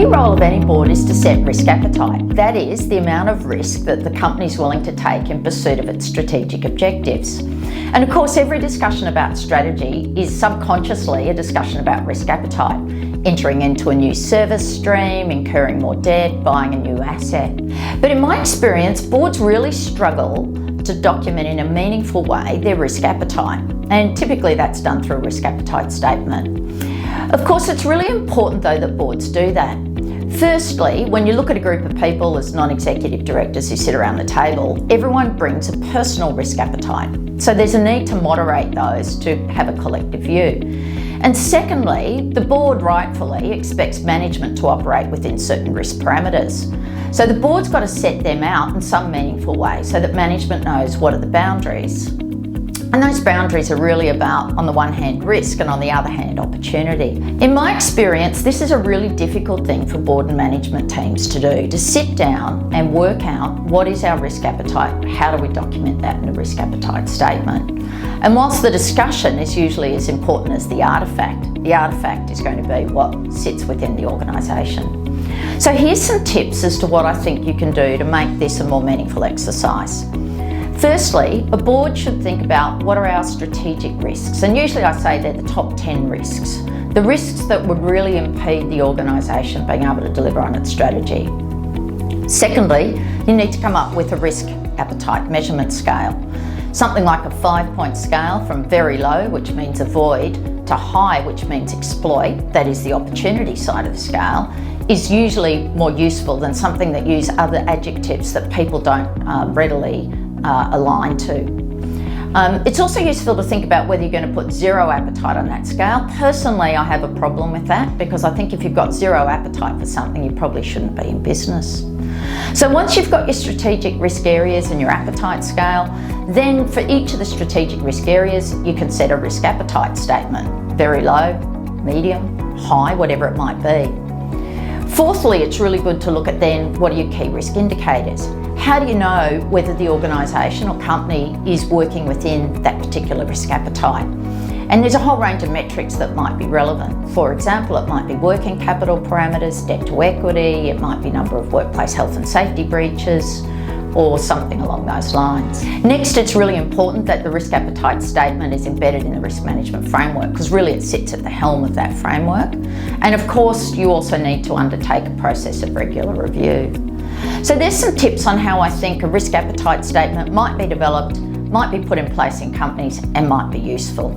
key role of any board is to set risk appetite. That is, the amount of risk that the company is willing to take in pursuit of its strategic objectives. And of course, every discussion about strategy is subconsciously a discussion about risk appetite. Entering into a new service stream, incurring more debt, buying a new asset. But in my experience, boards really struggle to document in a meaningful way their risk appetite. And typically that's done through a risk appetite statement. Of course, it's really important though that boards do that. Firstly, when you look at a group of people as non-executive directors who sit around the table, everyone brings a personal risk appetite. So there's a need to moderate those to have a collective view. And secondly, the board rightfully expects management to operate within certain risk parameters. So the board's got to set them out in some meaningful way so that management knows what are the boundaries. And those boundaries are really about, on the one hand, risk and on the other hand, opportunity. In my experience, this is a really difficult thing for board and management teams to do, to sit down and work out what is our risk appetite, how do we document that in a risk appetite statement. And whilst the discussion is usually as important as the artefact is going to be what sits within the organisation. So here's some tips as to what I think you can do to make this a more meaningful exercise. Firstly, a board should think about what are our strategic risks, and usually I say they're the top 10 risks. The risks that would really impede the organisation being able to deliver on its strategy. Secondly, you need to come up with a risk appetite measurement scale. Something like a 5-point scale from very low, which means avoid, to high, which means exploit, that is the opportunity side of the scale, is usually more useful than something that use other adjectives that people don't readily align to. It's also useful to think about whether you're going to put zero appetite on that scale. Personally, I have a problem with that because I think if you've got zero appetite for something, you probably shouldn't be in business. So once you've got your strategic risk areas and your appetite scale, then for each of the strategic risk areas, you can set a risk appetite statement. Very low, medium, high, whatever it might be. Fourthly, it's really good to look at then what are your key risk indicators. How do you know whether the organisation or company is working within that particular risk appetite? And there's a whole range of metrics that might be relevant. For example, it might be working capital parameters, debt to equity, it might be number of workplace health and safety breaches, or something along those lines. Next, it's really important that the risk appetite statement is embedded in the risk management framework because really it sits at the helm of that framework. And of course, you also need to undertake a process of regular review. So there's some tips on how I think a risk appetite statement might be developed, might be put in place in companies and might be useful.